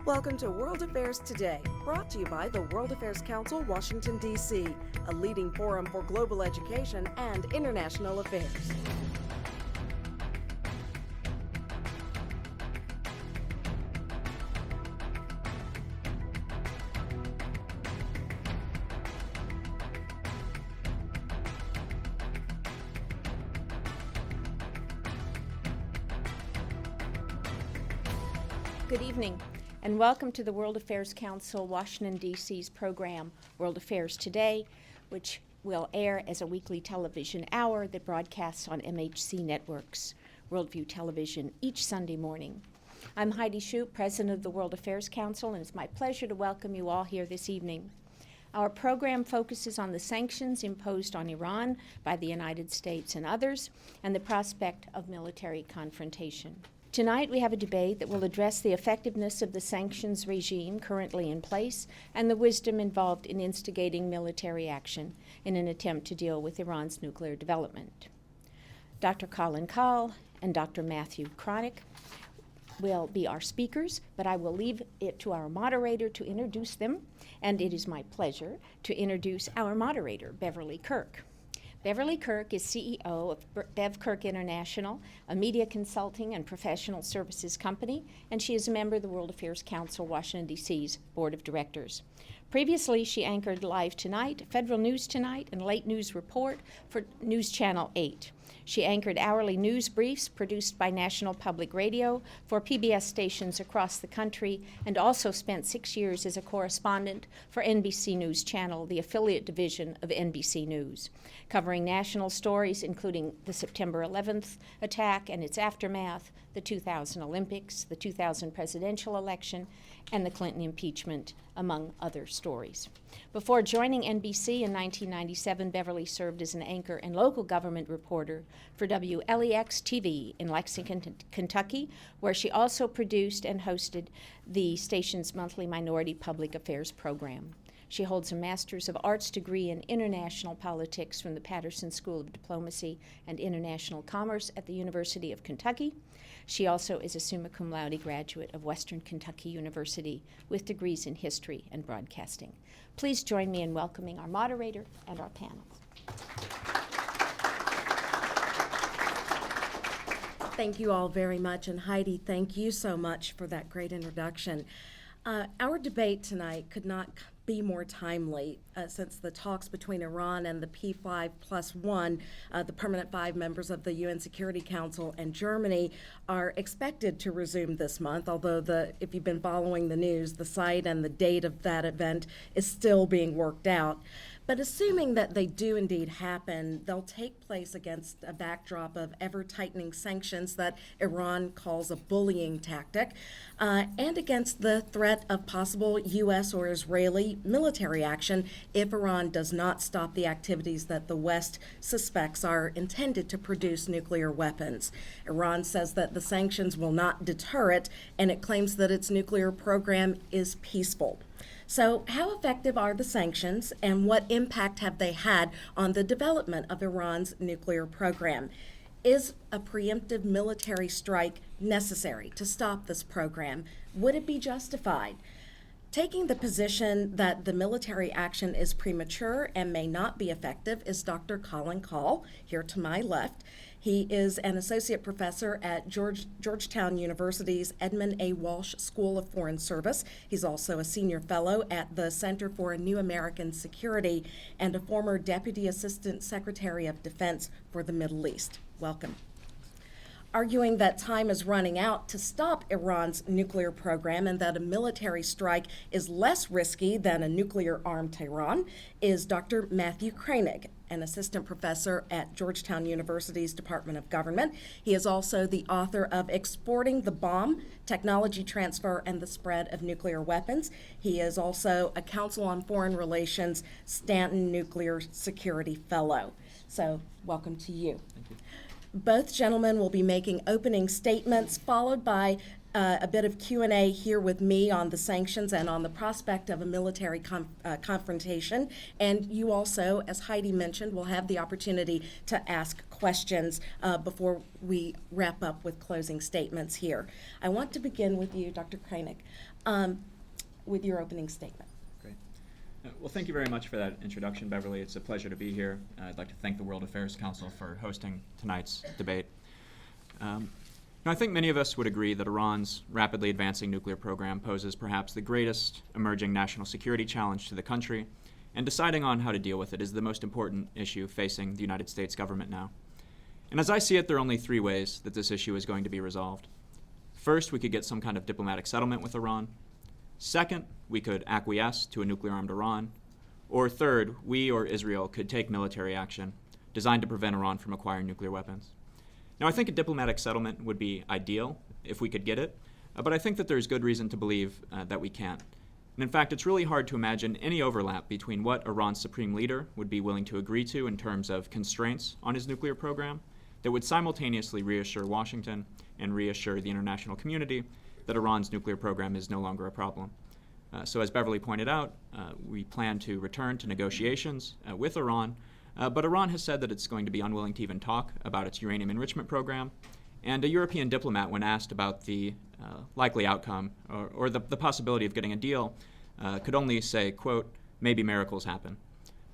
Welcome to World Affairs Today, brought to you by the World Affairs Council, Washington, D.C., a leading forum for global education and international affairs. Good evening, and welcome to the World Affairs Council, Washington, D.C.'s program, World Affairs Today, which will air as a weekly television hour that broadcasts on MHC Networks, Worldview Television, each Sunday morning. I'm Heidi Shoup, President of the World Affairs Council, and it's my pleasure to welcome you all here this evening. Our program focuses on the sanctions imposed on Iran by the United States and others, and the prospect of military confrontation. Tonight, we have a debate that will address the effectiveness of the sanctions regime currently in place and the wisdom involved in instigating military action in an attempt to deal with Iran's nuclear development. Dr. Colin Kahl and Dr. Matthew Kroenig will be our speakers, but I will leave it to our moderator to introduce them, and it is my pleasure to introduce our moderator, Beverly Kirk. Beverly Kirk is CEO of BevKirk International, a media consulting and professional services company, and she is a member of the World Affairs Council, Washington, D.C.'s Board of Directors. Previously, she anchored Live Tonight, Federal News Tonight, and Late News Report for News Channel 8. She anchored hourly news briefs produced by National Public Radio for PBS stations across the country, and also spent 6 years as a correspondent for NBC News Channel, the affiliate division of NBC News, covering national stories including the September 11th attack and its aftermath, the 2000 Olympics, the 2000 presidential election, and the Clinton impeachment, among other stories. Before joining NBC in 1997, Beverly served as an anchor and local government reporter for WLEX-TV in Lexington, Kentucky, where she also produced and hosted the station's monthly Minority Public Affairs program. She holds a Master's of Arts degree in International Politics from the Patterson School of Diplomacy and International Commerce at the University of Kentucky. She also is a summa cum laude graduate of Western Kentucky University with degrees in history and broadcasting. Please join me in welcoming our moderator and our panel. Thank you all very much, and Heidi, thank you so much for that great introduction. Our debate tonight could not be more timely since the talks between Iran and the P5+1, the permanent 5 members of the UN Security Council, and Germany are expected to resume this month, although if you've been following the news, the site and the date of that event is still being worked out. But assuming that they do indeed happen, they'll take place against a backdrop of ever-tightening sanctions that Iran calls a bullying tactic, and against the threat of possible U.S. or Israeli military action if Iran does not stop the activities that the West suspects are intended to produce nuclear weapons. Iran says that the sanctions will not deter it, and it claims that its nuclear program is peaceful. So how effective are the sanctions, and what impact have they had on the development of Iran's nuclear program? Is a preemptive military strike necessary to stop this program? Would it be justified? Taking the position that the military action is premature and may not be effective is Dr. Colin Kahl, here to my left. He is an associate professor at Georgetown University's Edmund A. Walsh School of Foreign Service. He's also a senior fellow at the Center for New American Security and a former Deputy Assistant Secretary of Defense for the Middle East. Welcome. Arguing that time is running out to stop Iran's nuclear program and that a military strike is less risky than a nuclear-armed Tehran is Dr. Matthew Kroenig, an assistant professor at Georgetown University's Department of Government. He is also the author of Exporting the Bomb, Technology Transfer and the Spread of Nuclear Weapons. He is also a Council on Foreign Relations Stanton Nuclear Security Fellow. So welcome to you. Thank you. Both gentlemen will be making opening statements, followed by a bit of Q&A here with me on the sanctions and on the prospect of a military confrontation. And you also, as Heidi mentioned, will have the opportunity to ask questions before we wrap up with closing statements here. I want to begin with you, Dr. Kroenig, with your opening statement. Great. Well, thank you very much for that introduction, Beverly. It's a pleasure to be here. I'd like to thank the World Affairs Council for hosting tonight's debate. I think many of us would agree that Iran's rapidly advancing nuclear program poses perhaps the greatest emerging national security challenge to the country, and deciding on how to deal with it is the most important issue facing the United States government now. And as I see it, there are only three ways that this issue is going to be resolved. First, we could get some kind of diplomatic settlement with Iran. Second, we could acquiesce to a nuclear-armed Iran. Or third, we or Israel could take military action designed to prevent Iran from acquiring nuclear weapons. Now, I think a diplomatic settlement would be ideal if we could get it, but I think that there's good reason to believe that we can't. And in fact, it's really hard to imagine any overlap between what Iran's supreme leader would be willing to agree to in terms of constraints on his nuclear program that would simultaneously reassure Washington and reassure the international community that Iran's nuclear program is no longer a problem. So as Beverly pointed out, we plan to return to negotiations with Iran, but Iran has said that it's going to be unwilling to even talk about its uranium enrichment program. And a European diplomat, when asked about the likely outcome or the possibility of getting a deal, could only say, quote, maybe miracles happen.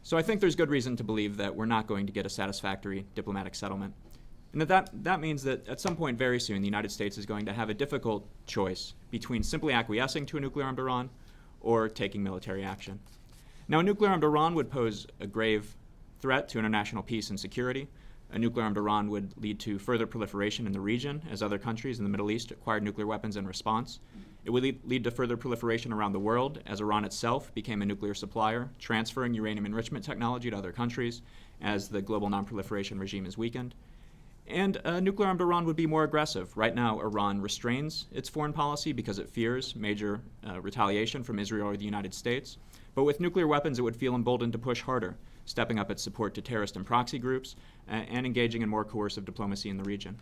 So I think there's good reason to believe that we're not going to get a satisfactory diplomatic settlement. And that means that at some point very soon, the United States is going to have a difficult choice between simply acquiescing to a nuclear-armed Iran or taking military action. Now, a nuclear-armed Iran would pose a grave threat to international peace and security. A nuclear-armed Iran would lead to further proliferation in the region as other countries in the Middle East acquired nuclear weapons in response. It would lead to further proliferation around the world as Iran itself became a nuclear supplier, transferring uranium enrichment technology to other countries as the global non-proliferation regime is weakened. And a nuclear-armed Iran would be more aggressive. Right now, Iran restrains its foreign policy because it fears major retaliation from Israel or the United States. But with nuclear weapons, it would feel emboldened to push harder, stepping up its support to terrorist and proxy groups, and engaging in more coercive diplomacy in the region.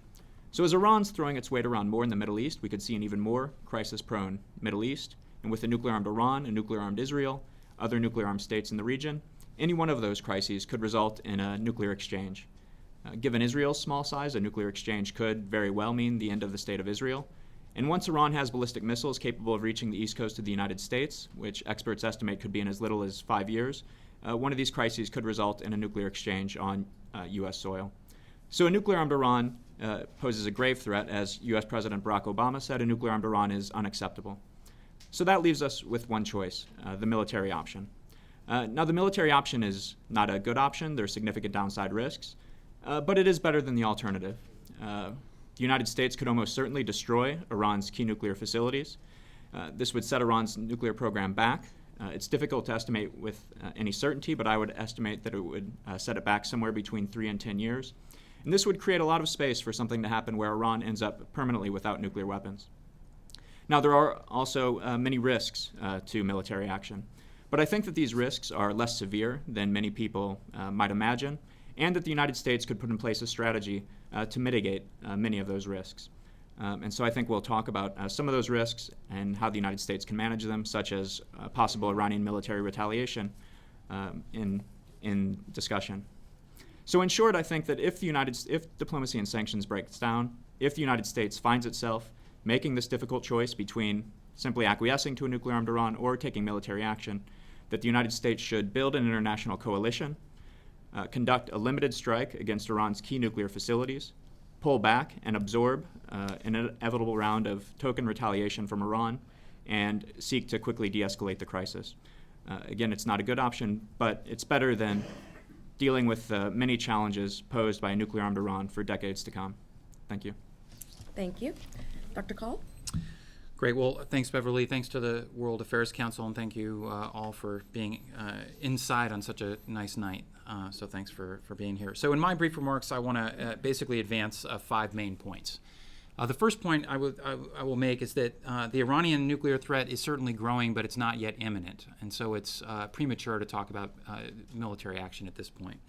So as Iran's throwing its weight around more in the Middle East, we could see an even more crisis-prone Middle East. And with a nuclear-armed Iran, a nuclear-armed Israel, other nuclear-armed states in the region, any one of those crises could result in a nuclear exchange. Given Israel's small size, a nuclear exchange could very well mean the end of the state of Israel. And once Iran has ballistic missiles capable of reaching the east coast of the United States, which experts estimate could be in as little as 5 years, one of these crises could result in a nuclear exchange on U.S. soil. So a nuclear-armed Iran poses a grave threat. As U.S. President Barack Obama said, a nuclear-armed Iran is unacceptable. So that leaves us with one choice, the military option. Now, the military option is not a good option. There are significant downside risks, but it is better than the alternative. The United States could almost certainly destroy Iran's key nuclear facilities. This would set Iran's nuclear program back. It's difficult to estimate with any certainty, but I would estimate that it would set it back somewhere between 3 and 10 years. And this would create a lot of space for something to happen where Iran ends up permanently without nuclear weapons. Now, there are also many risks to military action, but I think that these risks are less severe than many people might imagine, and that the United States could put in place a strategy to mitigate many of those risks. And so I think we'll talk about some of those risks and how the United States can manage them, such as possible Iranian military retaliation in discussion. So in short, I think that if diplomacy and sanctions breaks down, if the United States finds itself making this difficult choice between simply acquiescing to a nuclear-armed Iran or taking military action, that the United States should build an international coalition, conduct a limited strike against Iran's key nuclear facilities, pull back and absorb an inevitable round of token retaliation from Iran, and seek to quickly de-escalate the crisis. Again, it's not a good option, but it's better than dealing with many challenges posed by a nuclear-armed Iran for decades to come. Thank you. Thank you. Dr. Kahl? Great. Well, thanks, Beverly. Thanks to the World Affairs Council, and thank you all for being inside on such a nice night. So thanks for being here. So in my brief remarks, I want to basically advance 5 main points. The first point I will make is that the Iranian nuclear threat is certainly growing, but it's not yet imminent. And so it's premature to talk about military action at this point.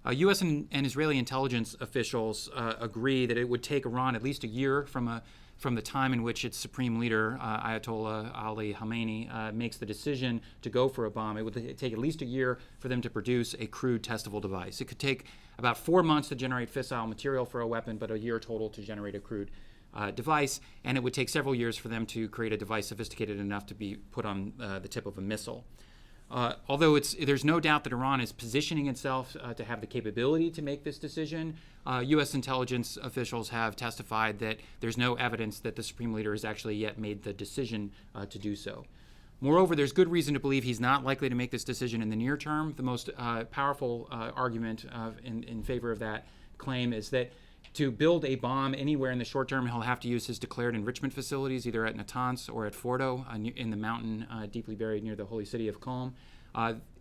U.S. and Israeli intelligence officials agree that it would take Iran at least a year from a from the time in which its supreme leader, Ayatollah Ali Khamenei, makes the decision to go for a bomb. It would take at least a year for them to produce a crude testable device. It could take about 4 months to generate fissile material for a weapon, but a year total to generate a crude device, and it would take several years for them to create a device sophisticated enough to be put on the tip of a missile. Although there's no doubt that Iran is positioning itself to have the capability to make this decision, U.S. intelligence officials have testified that there's no evidence that the supreme leader has actually yet made the decision to do so. Moreover, there's good reason to believe he's not likely to make this decision in the near term. The most powerful argument in favor of that claim is that to build a bomb anywhere in the short term, he'll have to use his declared enrichment facilities, either at Natanz or at Fordo, in the mountain deeply buried near the holy city of Qom.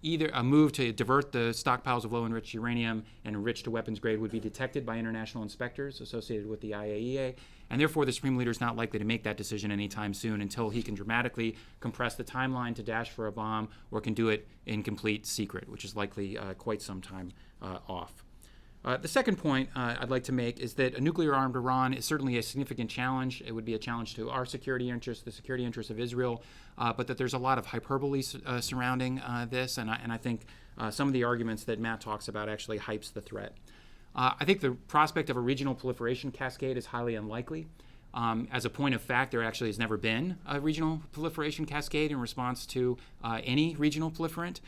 Either a move to divert the stockpiles of low-enriched uranium and enrich to weapons grade would be detected by international inspectors associated with the IAEA, and therefore the Supreme Leader is not likely to make that decision anytime soon until he can dramatically compress the timeline to dash for a bomb or can do it in complete secret, which is likely quite some time off. The second point I'd like to make is that a nuclear-armed Iran is certainly a significant challenge. It would be a challenge to our security interests, the security interests of Israel, but that there's a lot of hyperbole surrounding this, and I think some of the arguments that Matt talks about actually hypes the threat. I think the prospect of a regional proliferation cascade is highly unlikely. As a point of fact, there actually has never been a regional proliferation cascade in response to any regional proliferant.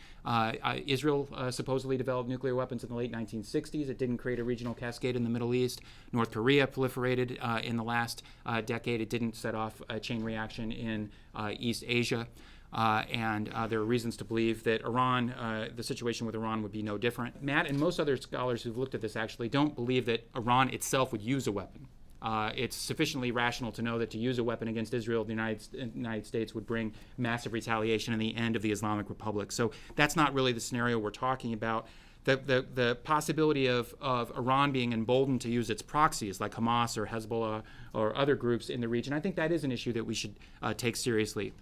Israel supposedly developed nuclear weapons in the late 1960s. It didn't create a regional cascade in the Middle East. North Korea proliferated in the last decade. It didn't set off a chain reaction in East Asia. And there are reasons to believe that Iran, the situation with Iran would be no different. Matt and most other scholars who've looked at this actually don't believe that Iran itself would use a weapon. It's sufficiently rational to know that to use a weapon against Israel, the United States would bring massive retaliation and the end of the Islamic Republic. So that's not really the scenario we're talking about. The possibility of Iran being emboldened to use its proxies like Hamas or Hezbollah or other groups in the region, I think that is an issue that we should take seriously.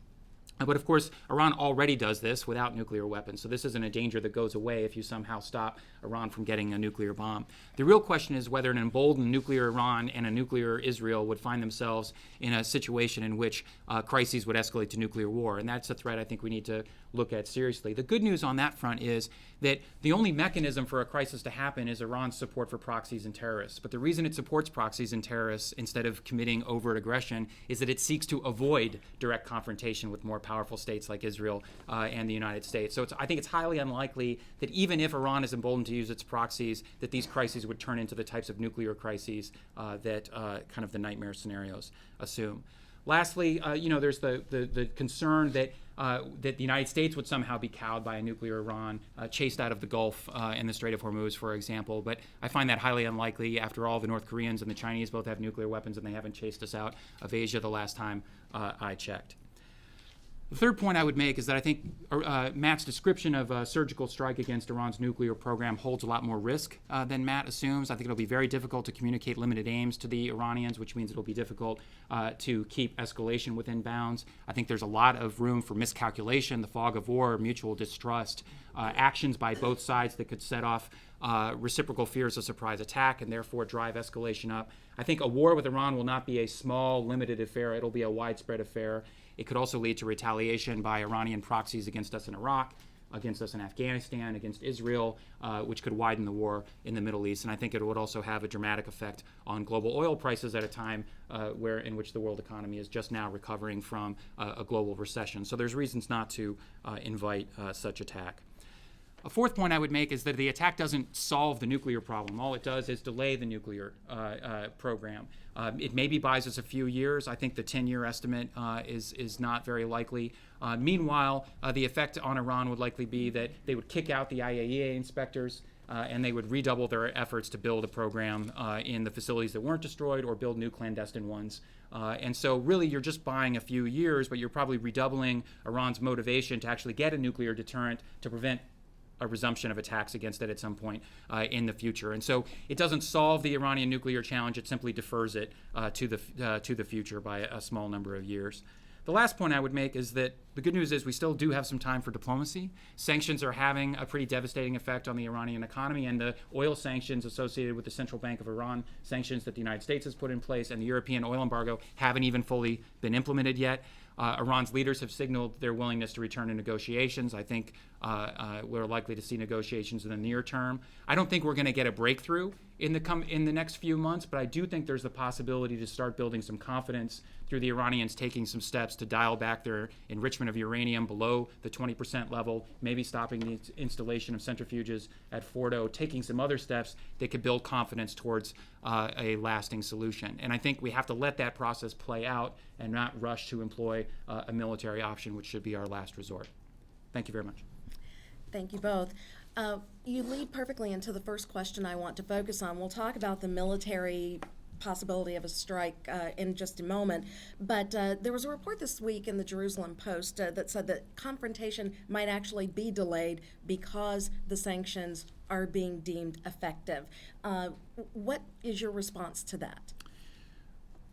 But of course, Iran already does this without nuclear weapons. So this isn't a danger that goes away if you somehow stop Iran from getting a nuclear bomb. The real question is whether an emboldened nuclear Iran and a nuclear Israel would find themselves in a situation in which crises would escalate to nuclear war. And that's a threat I think we need to look at seriously. The good news on that front is that the only mechanism for a crisis to happen is Iran's support for proxies and terrorists. But the reason it supports proxies and terrorists instead of committing overt aggression is that it seeks to avoid direct confrontation with more powerful states like Israel and the United States. So I think it's highly unlikely that even if Iran is emboldened to use its proxies, that these crises would turn into the types of nuclear crises that kind of the nightmare scenarios assume. Lastly, there's the concern that the United States would somehow be cowed by a nuclear Iran, chased out of the Gulf and the Strait of Hormuz, for example. But I find that highly unlikely. After all, the North Koreans and the Chinese both have nuclear weapons, and they haven't chased us out of Asia the last time I checked. The third point I would make is that I think Matt's description of a surgical strike against Iran's nuclear program holds a lot more risk than Matt assumes. I think it'll be very difficult to communicate limited aims to the Iranians, which means it'll be difficult to keep escalation within bounds. I think there's a lot of room for miscalculation, the fog of war, mutual distrust, actions by both sides that could set off reciprocal fears of surprise attack and therefore drive escalation up. I think a war with Iran will not be a small, limited affair. It'll be a widespread affair. It could also lead to retaliation by Iranian proxies against us in Iraq, against us in Afghanistan, against Israel, which could widen the war in the Middle East. And I think it would also have a dramatic effect on global oil prices at a time in which the world economy is just now recovering from a global recession. So there's reasons not to invite such attack. A fourth point I would make is that the attack doesn't solve the nuclear problem. All it does is delay the nuclear program. It maybe buys us a few years. I think the 10-year estimate is not very likely. Meanwhile, the effect on Iran would likely be that they would kick out the IAEA inspectors and they would redouble their efforts to build a program in the facilities that weren't destroyed or build new clandestine ones. And so really you're just buying a few years, but you're probably redoubling Iran's motivation to actually get a nuclear deterrent to prevent a resumption of attacks against it at some point in the future. And so it doesn't solve the Iranian nuclear challenge, it simply defers it to the future by a small number of years. The last point I would make is that the good news is we still do have some time for diplomacy. Sanctions are having a pretty devastating effect on the Iranian economy, and the oil sanctions associated with the Central Bank of Iran, sanctions that the United States has put in place, and the European oil embargo haven't even fully been implemented yet. Iran's leaders have signaled their willingness to return to negotiations. I think we're likely to see negotiations in the near term. I don't think we're going to get a breakthrough in the next few months, but I do think there's the possibility to start building some confidence through the Iranians taking some steps to dial back their enrichment of uranium below the 20% level, maybe stopping the installation of centrifuges at Fordo, taking some other steps that could build confidence towards a lasting solution. And I think we have to let that process play out and not rush to employ a military option, which should be our last resort. Thank you very much. Thank you both. You lead perfectly into the first question I want to focus on. We'll talk about the military possibility of a strike in just a moment. But there was a report this week in the Jerusalem Post that said that confrontation might actually be delayed because the sanctions are being deemed effective. What is your response to that?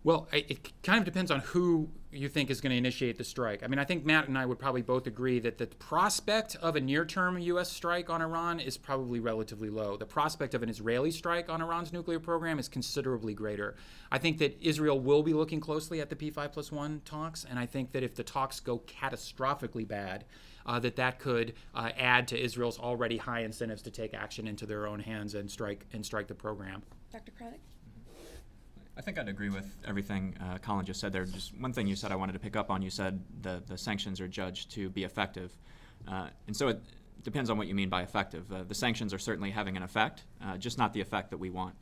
Well, it kind of depends on who you think is going to initiate the strike. I mean, I think Matt and I would probably both agree that the prospect of a near-term U.S. strike on Iran is probably relatively low. The prospect of an Israeli strike on Iran's nuclear program is considerably greater. I think that Israel will be looking closely at the P5+1 talks, and I think that if the talks go catastrophically bad, that could add to Israel's already high incentives to take action into their own hands and strike the program. Dr. Kroenig? I think I'd agree with everything Colin just said there. Just one thing you said I wanted to pick up on. You said the sanctions are judged to be effective. And so it depends on what you mean by effective. The sanctions are certainly having an effect, just not the effect that we want.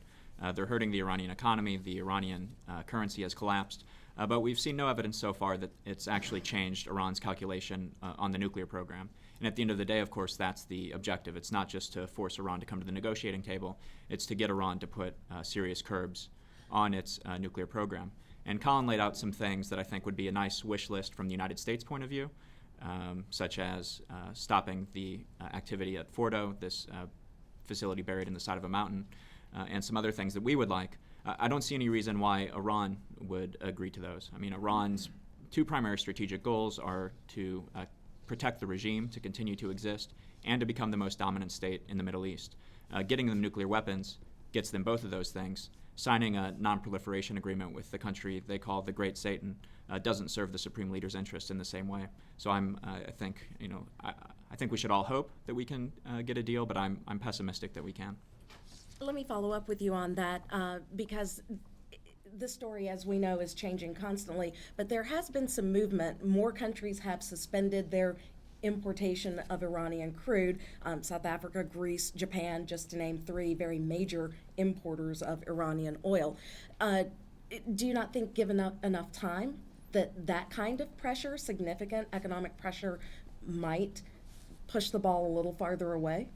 They're hurting the Iranian economy. The Iranian currency has collapsed. But we've seen no evidence so far that it's actually changed Iran's calculation on the nuclear program. And at the end of the day, of course, that's the objective. It's not just to force Iran to come to the negotiating table. It's to get Iran to put serious curbs on its nuclear program. And Colin laid out some things that I think would be a nice wish list from the United States point of view, such as stopping the activity at Fordo, this facility buried in the side of a mountain, and some other things that we would like. I don't see any reason why Iran would agree to those. I mean, Iran's two primary strategic goals are to protect the regime, to continue to exist, and to become the most dominant state in the Middle East. Getting them nuclear weapons gets them both of those things. Signing a non-proliferation agreement with the country they call the Great Satan doesn't serve the Supreme Leader's interest in the same way. So I think we should all hope that we can get a deal, but I'm pessimistic that we can. Let me follow up with you on that because this story, as we know, is changing constantly. But there has been some movement. More countries have suspended their importation of Iranian crude. South Africa, Greece, Japan, just to name three very major importers of Iranian oil. Do you not think, given enough time, that kind of pressure, significant economic pressure, might push the ball a little farther away?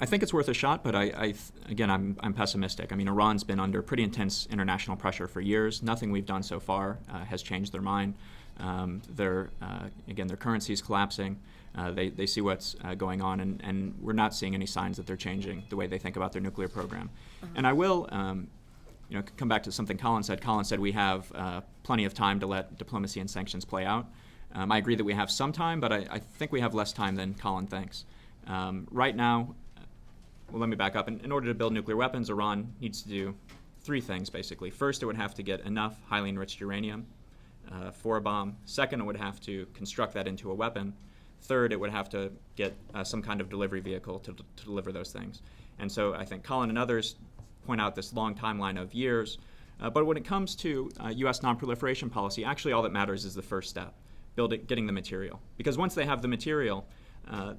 I think it's worth a shot, but I'm pessimistic. I mean, Iran's been under pretty intense international pressure for years. Nothing we've done so far has changed their mind. Their currency is collapsing. They see what's going on, and we're not seeing any signs that they're changing the way they think about their nuclear program. And I will, come back to something Colin said. Colin said we have plenty of time to let diplomacy and sanctions play out. I agree that we have some time, but I think we have less time than Colin thinks. Right now, well, let me back up. In order to build nuclear weapons, Iran needs to do three things, basically. First, it would have to get enough highly enriched uranium for a bomb. Second, it would have to construct that into a weapon. Third, it would have to get some kind of delivery vehicle to deliver those things. And so I think Colin and others point out this long timeline of years. But when it comes to U.S. non-proliferation policy, actually all that matters is the first step, getting the material. Because once they have the material,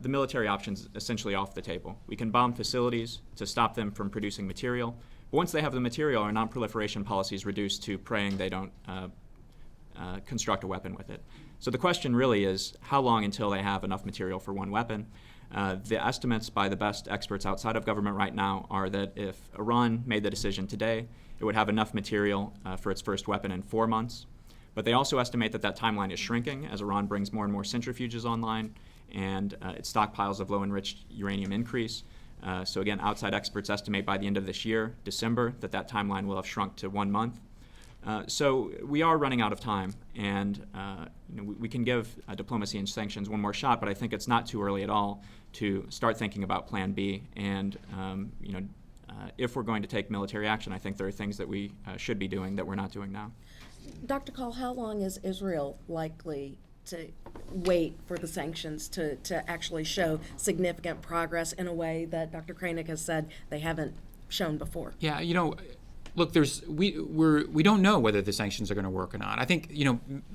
the military option's essentially off the table. We can bomb facilities to stop them from producing material. But once they have the material, our non-proliferation policy is reduced to praying they don't construct a weapon with it. So the question really is how long until they have enough material for one weapon? The estimates by the best experts outside of government right now are that if Iran made the decision today, it would have enough material for its first weapon in 4 months. But they also estimate that timeline is shrinking as Iran brings more and more centrifuges online and its stockpiles of low-enriched uranium increase. So again, outside experts estimate by the end of this year, December, that timeline will have shrunk to 1 month. So we are running out of time, and we can give diplomacy and sanctions one more shot, but I think it's not too early at all to start thinking about Plan B. And if we're going to take military action, I think there are things that we should be doing that we're not doing now. Dr. Kahl, how long is Israel likely to wait for the sanctions to actually show significant progress in a way that Dr. Kroenig has said they haven't shown before? Yeah, look, we don't know whether the sanctions are going to work or not. I think,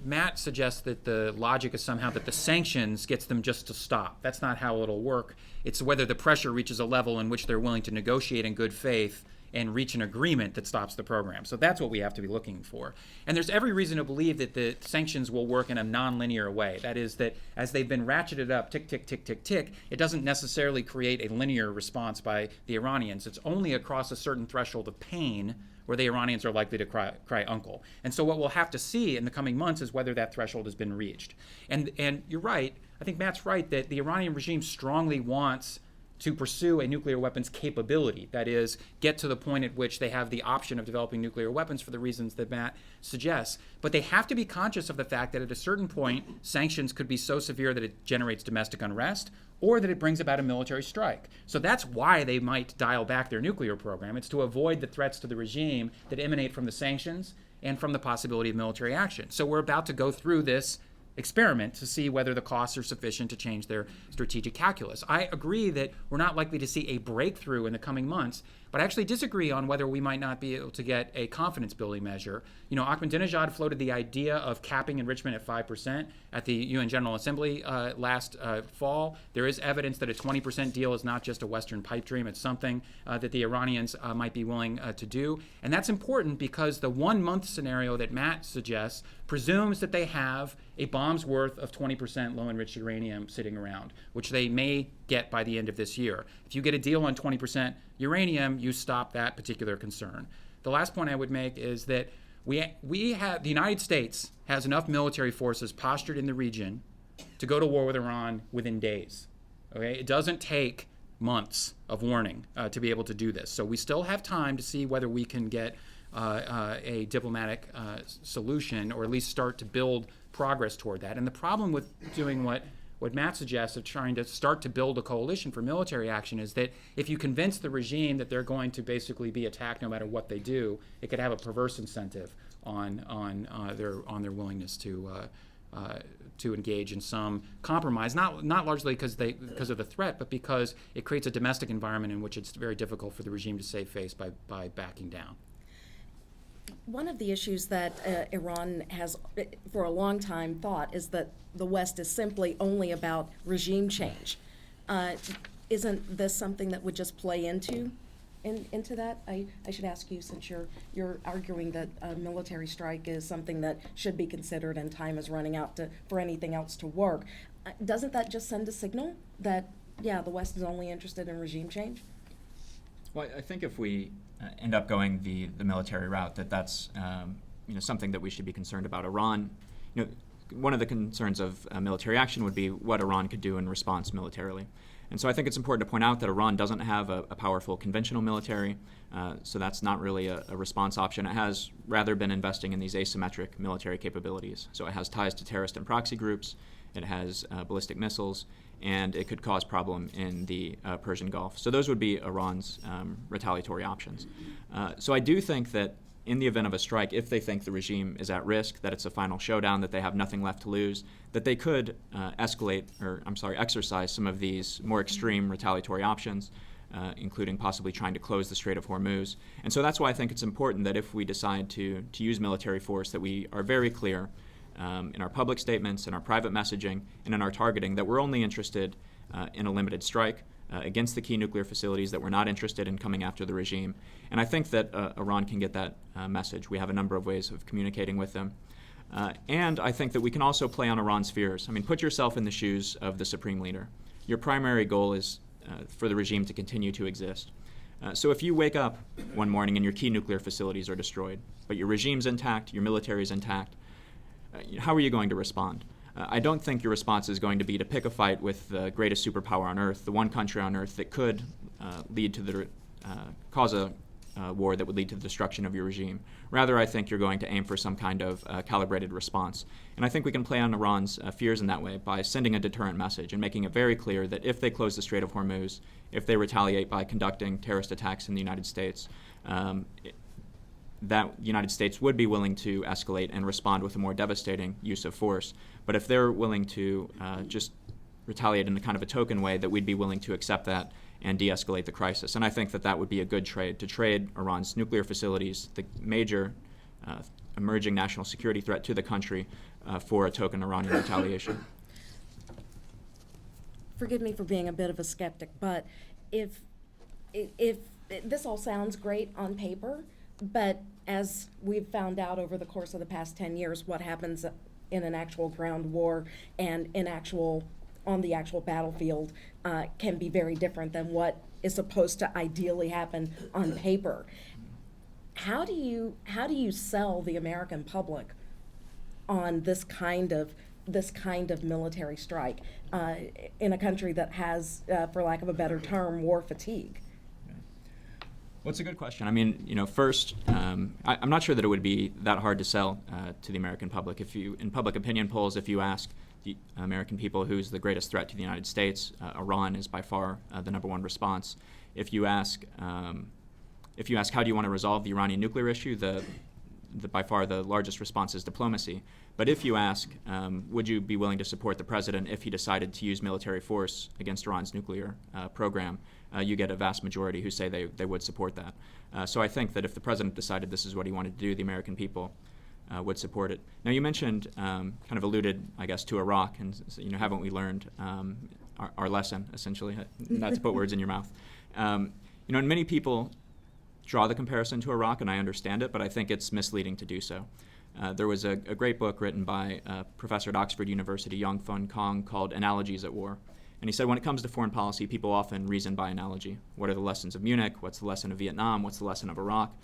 Matt suggests that the logic is somehow that the sanctions gets them just to stop. That's not how it'll work. It's whether the pressure reaches a level in which they're willing to negotiate in good faith and reach an agreement that stops the program. So that's what we have to be looking for. And there's every reason to believe that the sanctions will work in a non-linear way. That is, that as they've been ratcheted up, tick, tick, tick, tick, tick, it doesn't necessarily create a linear response by the Iranians. It's only across a certain threshold of pain where the Iranians are likely to cry uncle. And so what we'll have to see in the coming months is whether that threshold has been reached. And you're right, I think Matt's right, that the Iranian regime strongly wants to pursue a nuclear weapons capability. That is, get to the point at which they have the option of developing nuclear weapons for the reasons that Matt suggests. But they have to be conscious of the fact that at a certain point, sanctions could be so severe that it generates domestic unrest or that it brings about a military strike. So that's why they might dial back their nuclear program. It's to avoid the threats to the regime that emanate from the sanctions and from the possibility of military action. So we're about to go through this experiment to see whether the costs are sufficient to change their strategic calculus. I agree that we're not likely to see a breakthrough in the coming months, but I actually disagree on whether we might not be able to get a confidence-building measure. Ahmadinejad floated the idea of capping enrichment at 5% at the UN General Assembly last fall. There is evidence that a 20% deal is not just a Western pipe dream. It's something that the Iranians might be willing to do. And that's important because the 1 month scenario that Matt suggests presumes that they have a bomb's worth of 20% low-enriched uranium sitting around, which they may get by the end of this year. If you get a deal on 20% uranium, you stop that particular concern. The last point I would make is that we have, the United States has enough military forces postured in the region to go to war with Iran within days. Okay, it doesn't take months of warning to be able to do this. So we still have time to see whether we can get a diplomatic solution, or at least start to build progress toward that. And the problem with doing what Matt suggests, of trying to start to build a coalition for military action, is that if you convince the regime that they're going to basically be attacked no matter what they do, it could have a perverse incentive on their willingness to engage in some compromise, not largely because of the threat, but because it creates a domestic environment in which it's very difficult for the regime to save face by backing down. One of the issues that Iran has for a long time thought is that the West is simply only about regime change. Isn't this something that would just play into that? I should ask you, since you're arguing that a military strike is something that should be considered and time is running out for anything else to work. Doesn't that just send a signal that, the West is only interested in regime change? Well, I think if we end up going the military route, that's something that we should be concerned about. Iran, one of the concerns of military action would be what Iran could do in response militarily. And so I think it's important to point out that Iran doesn't have a powerful conventional military, so that's not really a response option. It has rather been investing in these asymmetric military capabilities. So it has ties to terrorist and proxy groups, it has ballistic missiles, and it could cause problem in the Persian Gulf. So those would be Iran's retaliatory options. So I do think that in the event of a strike, if they think the regime is at risk, that it's a final showdown, that they have nothing left to lose, that they could exercise some of these more extreme retaliatory options, including possibly trying to close the Strait of Hormuz. And so that's why I think it's important that if we decide to use military force, that we are very clear in our public statements, in our private messaging, and in our targeting, that we're only interested in a limited strike against the key nuclear facilities, that we're not interested in coming after the regime. And I think that Iran can get that message. We have a number of ways of communicating with them. And I think that we can also play on Iran's fears. I mean, put yourself in the shoes of the supreme leader. Your primary goal is for the regime to continue to exist. So if you wake up one morning and your key nuclear facilities are destroyed, but your regime's intact, your military is intact, how are you going to respond? I don't think your response is going to be to pick a fight with the greatest superpower on Earth, the one country on Earth that could lead to cause a war that would lead to the destruction of your regime. Rather, I think you're going to aim for some kind of calibrated response. And I think we can play on Iran's fears in that way by sending a deterrent message and making it very clear that if they close the Strait of Hormuz, if they retaliate by conducting terrorist attacks in the United States, that the United States would be willing to escalate and respond with a more devastating use of force. But if they're willing to just retaliate in a kind of a token way, that we'd be willing to accept that and de-escalate the crisis. And I think that that would be a good trade, to trade Iran's nuclear facilities, the major emerging national security threat to the country, for a token Iranian retaliation. Forgive me for being a bit of a skeptic, but if this all sounds great on paper, but as we've found out over the course of the past 10 years, what happens in an actual ground war and on the actual battlefield can be very different than what is supposed to ideally happen on paper. How do you sell the American public on this kind of military strike in a country that has, for lack of a better term, war fatigue? Well, it's a good question. I mean, first, I'm not sure that it would be that hard to sell to the American public. In public opinion polls, if you ask the American people who's the greatest threat to the United States, Iran is by far the number one response. If you ask how do you want to resolve the Iranian nuclear issue, by far the largest response is diplomacy. But if you ask, would you be willing to support the president if he decided to use military force against Iran's nuclear program, you get a vast majority who say they would support that. So I think that if the president decided this is what he wanted to do, the American people would support it. Now, you mentioned, kind of alluded, I guess, to Iraq, and haven't we learned our lesson, essentially, not to put words in your mouth. And many people draw the comparison to Iraq, and I understand it, but I think it's misleading to do so. There was a great book written by a professor at Oxford University, Yong-Fun Kong, called Analogies at War. And he said, when it comes to foreign policy, people often reason by analogy. What are the lessons of Munich? What's the lesson of Vietnam? What's the lesson of Iraq?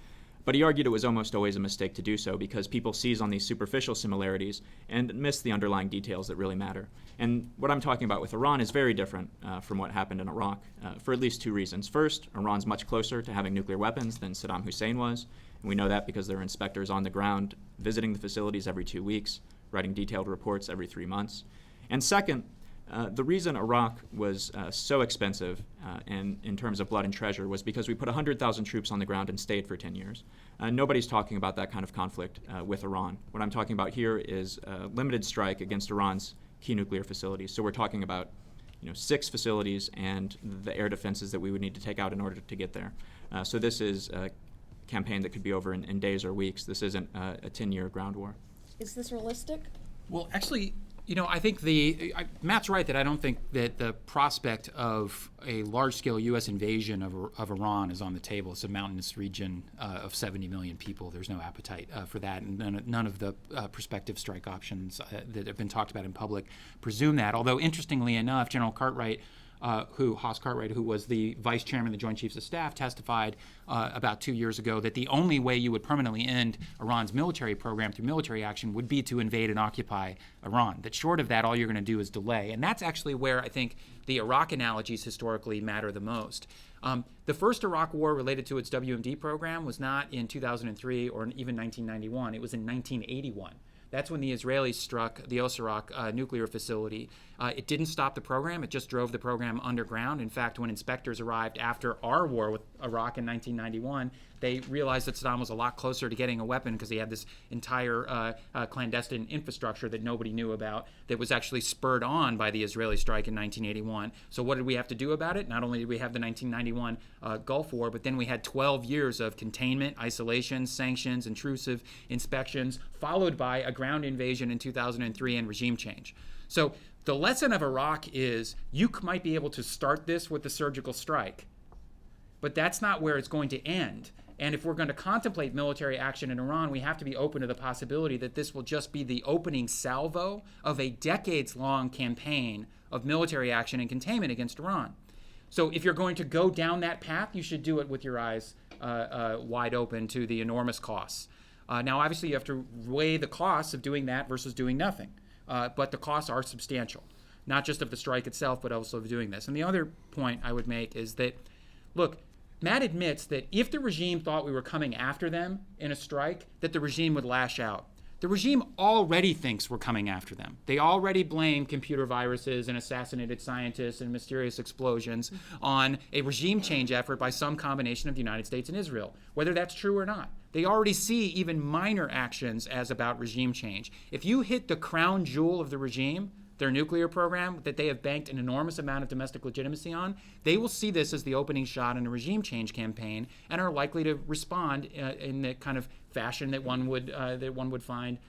But he argued it was almost always a mistake to do so because people seize on these superficial similarities and miss the underlying details that really matter. And what I'm talking about with Iran is very different from what happened in Iraq for at least two reasons. First, Iran's much closer to having nuclear weapons than Saddam Hussein was. And we know that because there are inspectors on the ground visiting the facilities every 2 weeks, writing detailed reports every 3 months. And second, the reason Iraq was so expensive and in terms of blood and treasure was because we put 100,000 troops on the ground and stayed for 10 years. Nobody's talking about that kind of conflict with Iran. What I'm talking about here is a limited strike against Iran's key nuclear facilities. So we're talking about 6 facilities and the air defenses that we would need to take out in order to get there. So this is a campaign that could be over in days or weeks. This isn't a 10-year ground war. Is this realistic? Well, actually, I think Matt's right that I don't think that the prospect of a large-scale U.S. invasion of Iran is on the table. It's a mountainous region of 70 million people. There's no appetite for that, and none of the prospective strike options that have been talked about in public presume that. Although, interestingly enough, General Cartwright, Haas Cartwright, who was the vice chairman of the Joint Chiefs of Staff, testified about 2 years ago that the only way you would permanently end Iran's military program through military action would be to invade and occupy Iran. That short of that, all you're going to do is delay. And that's actually where I think the Iraq analogies historically matter the most. The first Iraq war related to its WMD program was not in 2003 or even 1991. It was in 1981. That's when the Israelis struck the Osirak nuclear facility. It didn't stop the program. It just drove the program underground. In fact, when inspectors arrived after our war with Iraq in 1991, they realized that Saddam was a lot closer to getting a weapon because he had this entire clandestine infrastructure that nobody knew about that was actually spurred on by the Israeli strike in 1981. So what did we have to do about it? Not only did we have the 1991 Gulf War, but then we had 12 years of containment, isolation, sanctions, intrusive inspections, followed by a ground invasion in 2003 and regime change. So the lesson of Iraq is you might be able to start this with the surgical strike, but that's not where it's going to end. And if we're going to contemplate military action in Iran, we have to be open to the possibility that this will just be the opening salvo of a decades-long campaign of military action and containment against Iran. So if you're going to go down that path, you should do it with your eyes wide open to the enormous costs. Now, obviously, you have to weigh the costs of doing that versus doing nothing. But the costs are substantial, not just of the strike itself, but also of doing this. And the other point I would make is that, look, Matt admits that if the regime thought we were coming after them in a strike, that the regime would lash out. The regime already thinks we're coming after them. They already blame computer viruses and assassinated scientists and mysterious explosions on a regime change effort by some combination of the United States and Israel, whether that's true or not. They already see even minor actions as about regime change. If you hit the crown jewel of the regime, their nuclear program that they have banked an enormous amount of domestic legitimacy on, they will see this as the opening shot in a regime change campaign and are likely to respond in the kind of fashion that one would find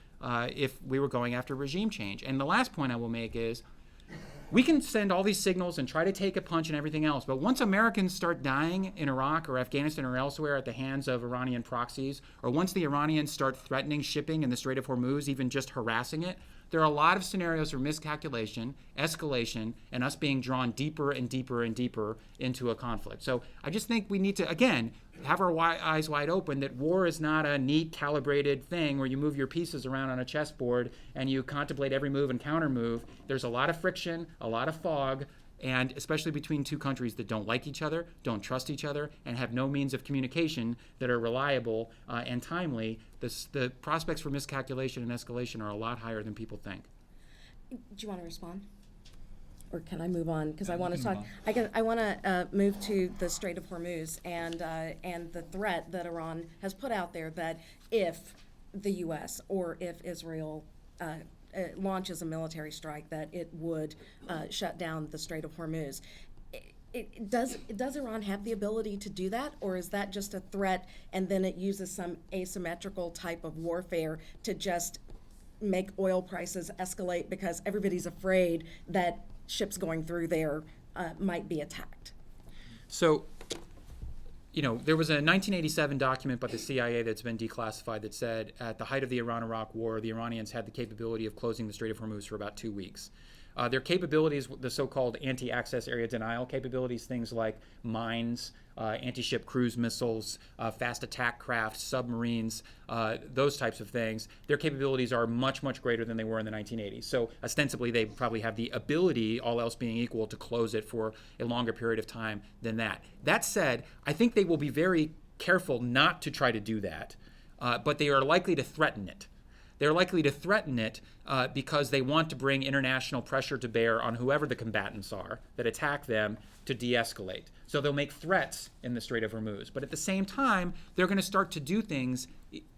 if we were going after regime change. And the last point I will make is, we can send all these signals and try to take a punch and everything else, but once Americans start dying in Iraq or Afghanistan or elsewhere at the hands of Iranian proxies, or once the Iranians start threatening shipping in the Strait of Hormuz, even just harassing it, there are a lot of scenarios for miscalculation, escalation, and us being drawn deeper and deeper and deeper into a conflict. So I just think we need to, again, have our eyes wide open that war is not a neat, calibrated thing where you move your pieces around on a chessboard and you contemplate every move and counter move. There's a lot of friction, a lot of fog, and especially between two countries that don't like each other, don't trust each other, and have no means of communication that are reliable and timely, the prospects for miscalculation and escalation are a lot higher than people think. Do you want to respond? Or can I move on? Because I want to You talk. can I want to move to the Strait of Hormuz and the threat that Iran has put out there that if the U.S. or if Israel launches a military strike, that it would shut down the Strait of Hormuz. Does Iran have the ability to do that, or is that just a threat and then it uses some asymmetrical type of warfare to just make oil prices escalate because everybody's afraid that ships going through there might be attacked? So, there was a 1987 document by the CIA that's been declassified that said at the height of the Iran-Iraq war, the Iranians had the capability of closing the Strait of Hormuz for about 2 weeks. Their capabilities, the so-called anti-access area denial capabilities, things like mines, anti-ship cruise missiles, fast attack craft, submarines, those types of things, their capabilities are much, much greater than they were in the 1980s. So ostensibly, they probably have the ability, all else being equal, to close it for a longer period of time than that. That said, I think they will be very careful not to try to do that, but they are likely to threaten it. They're likely to threaten it because they want to bring international pressure to bear on whoever the combatants are that attack them to de-escalate. So they'll make threats in the Strait of Hormuz. But at the same time, they're going to start to do things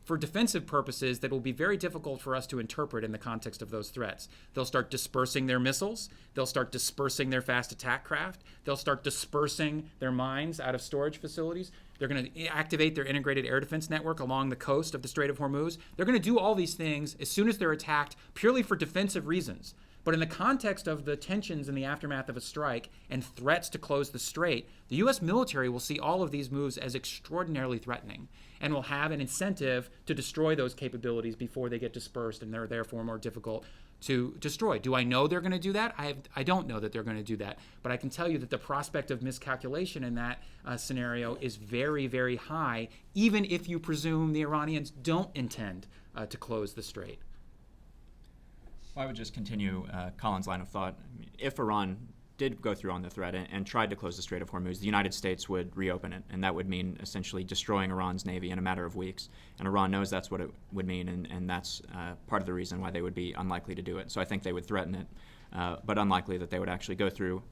for defensive purposes that will be very difficult for us to interpret in the context of those threats. They'll start dispersing their missiles. They'll start dispersing their fast attack craft. They'll start dispersing their mines out of storage facilities. They're going to activate their integrated air defense network along the coast of the Strait of Hormuz. They're going to do all these things as soon as they're attacked purely for defensive reasons. But in the context of the tensions in the aftermath of a strike and threats to close the strait, the U.S. military will see all of these moves as extraordinarily threatening and will have an incentive to destroy those capabilities before they get dispersed, and they're therefore more difficult to destroy. Do I know they're going to do that? I don't know that they're going to do that. But I can tell you that the prospect of miscalculation in that scenario is very, very high, even if you presume the Iranians don't intend to close the strait. Well, I would just continue Colin's line of thought. If Iran did go through on the threat and tried to close the Strait of Hormuz, the United States would reopen it, and that would mean essentially destroying Iran's navy in a matter of weeks. And Iran knows that's what it would mean, and that's part of the reason why they would be unlikely to do it. So I think they would threaten it, but unlikely that they would actually go through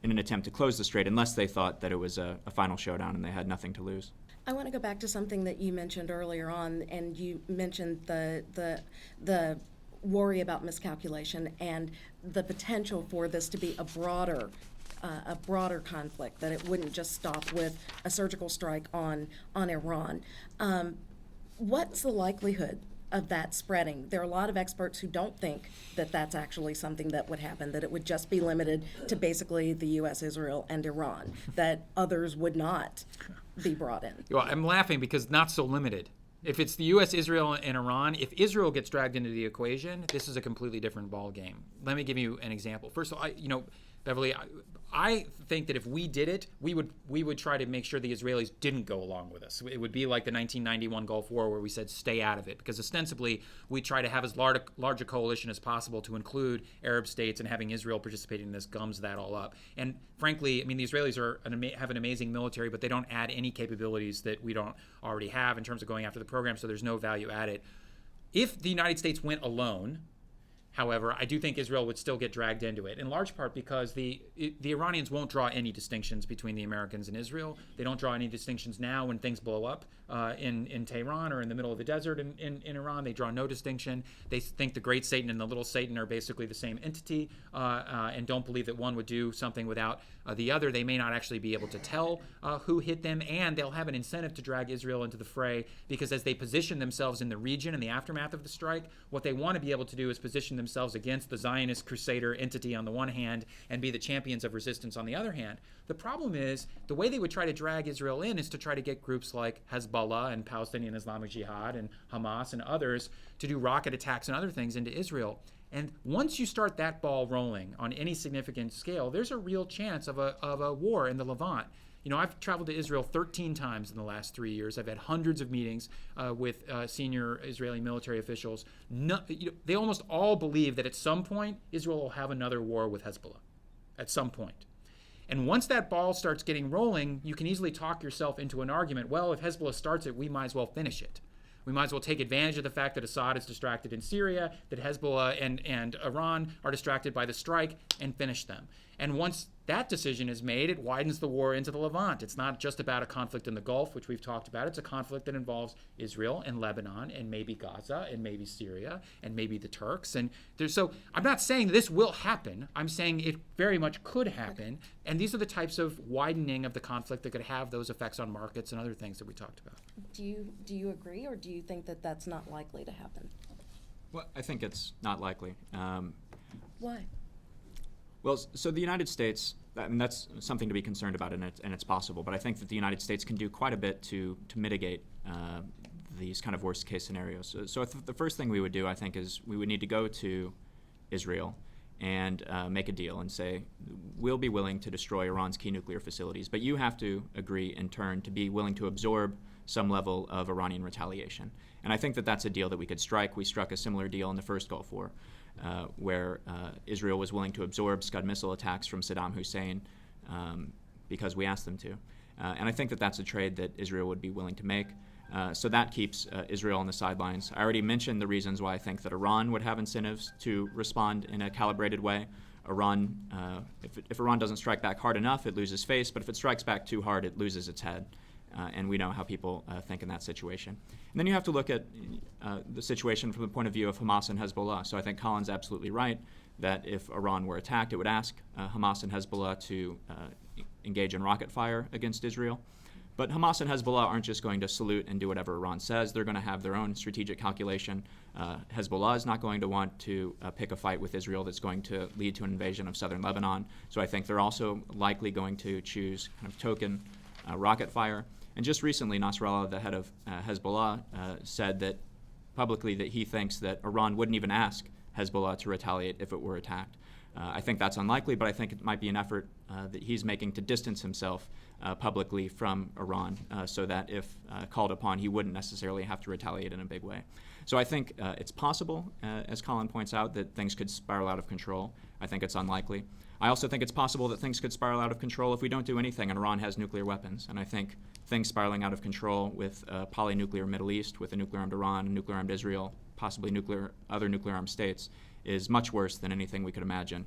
in an attempt to close the strait unless they thought that it was a final showdown and they had nothing to lose. I want to go back to something that you mentioned earlier on, and you mentioned the worry about miscalculation and the potential for this to be a broader conflict, that it wouldn't just stop with a surgical strike on Iran. What's the likelihood of that spreading? There are a lot of experts who don't think that that's actually something that would happen, that it would just be limited to basically the U.S., Israel, and Iran, that others would not be brought in. Well, I'm laughing because not so limited. If it's the U.S., Israel, and Iran, if Israel gets dragged into the equation, this is a completely different ball game. Let me give you an example. First of all, Beverly, I think that if we did it, we would try to make sure the Israelis didn't go along with us. It would be like the 1991 Gulf War, where we said stay out of it, because ostensibly we try to have as large a coalition as possible to include Arab states, and having Israel participating in this gums that all up. And frankly, I mean, the Israelis have an amazing military, but they don't add any capabilities that we don't already have in terms of going after the program, so there's no value added. If the United States went alone, however, I do think Israel would still get dragged into it, in large part because the Iranians won't draw any distinctions between the Americans and Israel. They don't draw any distinctions now when things blow up in Tehran or in the middle of the desert in Iran. They draw no distinction. They think the Great Satan and the Little Satan are basically the same entity, and don't believe that one would do something without the other. They may not actually be able to tell who hit them, and they'll have an incentive to drag Israel into the fray, because as they position themselves in the region in the aftermath of the strike, what they want to be able to do is position themselves against the Zionist crusader entity on the one hand and be the champions of resistance on the other hand. The problem is the way they would try to drag Israel in is to try to get groups like Hezbollah and Palestinian Islamic Jihad and Hamas and others to do rocket attacks and other things into Israel. And once you start that ball rolling on any significant scale, there's a real chance of a war in the Levant. You know, I've traveled to Israel 13 times in the last 3 years. I've had hundreds of meetings with senior Israeli military officials. They almost all believe that at some point Israel will have another war with Hezbollah, at some point. And once that ball starts getting rolling, you can easily talk yourself into an argument, well, if Hezbollah starts it, we might as well finish it. We might as well take advantage of the fact that Assad is distracted in Syria, that Hezbollah and Iran are distracted by the strike, and finish them. And once that decision is made, it widens the war into the Levant. It's not just about a conflict in the Gulf, which we've talked about. It's a conflict that involves Israel and Lebanon and maybe Gaza and maybe Syria and maybe the Turks. And so I'm not saying this will happen. I'm saying it very much could happen. And these are the types of widening of the conflict that could have those effects on markets and other things that we talked about. Do you agree, or do you think that that's not likely to happen? Well, I think it's not likely. Why? Well, so the United States, I mean, that's something to be concerned about, and it's possible. But I think that the United States can do quite a bit to mitigate these kind of worst-case scenarios. So the first thing we would do, I think, is we would need to go to Israel and make a deal and say, we'll be willing to destroy Iran's key nuclear facilities, but you have to agree in turn to be willing to absorb some level of Iranian retaliation. And I think that that's a deal that we could strike. We struck a similar deal in the first Gulf War, where Israel was willing to absorb Scud missile attacks from Saddam Hussein because we asked them to. And I think that that's a trade that Israel would be willing to make. So that keeps Israel on the sidelines. I already mentioned the reasons why I think that Iran would have incentives to respond in a calibrated way. Iran, if Iran doesn't strike back hard enough, it loses face, but if it strikes back too hard, it loses its head. And we know how people think in that situation. And then you have to look at the situation from the point of view of Hamas and Hezbollah. So I think Colin's absolutely right that if Iran were attacked, it would ask Hamas and Hezbollah to engage in rocket fire against Israel. But Hamas and Hezbollah aren't just going to salute and do whatever Iran says. They're going to have their own strategic calculation. Hezbollah is not going to want to pick a fight with Israel that's going to lead to an invasion of southern Lebanon. So I think they're also likely going to choose kind of token rocket fire. And just recently, Nasrallah, the head of Hezbollah, said that publicly that he thinks that Iran wouldn't even ask Hezbollah to retaliate if it were attacked. I think that's unlikely, but I think it might be an effort that he's making to distance himself publicly from Iran so that if called upon, he wouldn't necessarily have to retaliate in a big way. So I think it's possible, as Colin points out, that things could spiral out of control. I think it's unlikely. I also think it's possible that things could spiral out of control if we don't do anything and Iran has nuclear weapons. And I think things spiraling out of control with a polynuclear Middle East, with a nuclear-armed Iran, a nuclear-armed Israel, possibly other nuclear-armed states, is much worse than anything we could imagine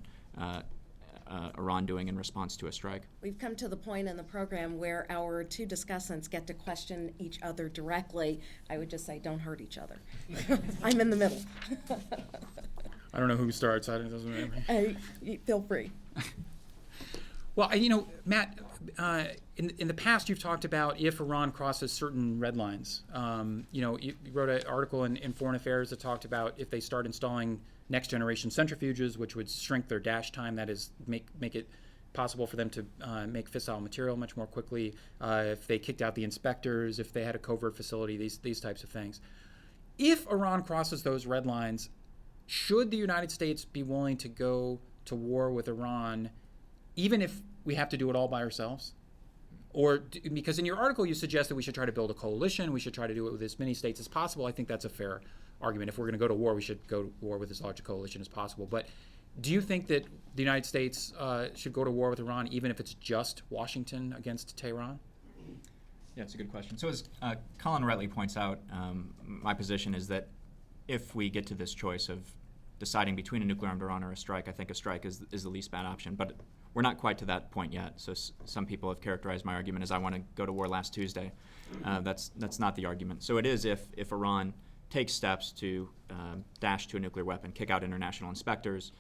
Iran doing in response to a strike. We've come to the point in the program where our two discussants get to question each other directly. I would just say, don't hurt each other. I'm in the middle. I don't know who starts. It doesn't matter. Feel free. Well, Matt, in the past you've talked about if Iran crosses certain red lines. You wrote an article in Foreign Affairs that talked about if they start installing next-generation centrifuges, which would shrink their dash time, that is, make it possible for them to make fissile material much more quickly, if they kicked out the inspectors, if they had a covert facility, these types of things. If Iran crosses those red lines, should the United States be willing to go to war with Iran even if we have to do it all by ourselves? Or because in your article you suggest that we should try to build a coalition, we should try to do it with as many states as possible. I think that's a fair argument. If we're going to go to war, we should go to war with as large a coalition as possible. But do you think that the United States should go to war with Iran, even if it's just Washington against Tehran? Yeah, it's a good question. So as Colin rightly points out, my position is that if we get to this choice of deciding between a nuclear-armed Iran or a strike, I think a strike is the least bad option. But we're not quite to that point yet. So some people have characterized my argument as I want to go to war last Tuesday. That's not the argument. So it is if Iran takes steps to dash to a nuclear weapon, kick out international inspectors.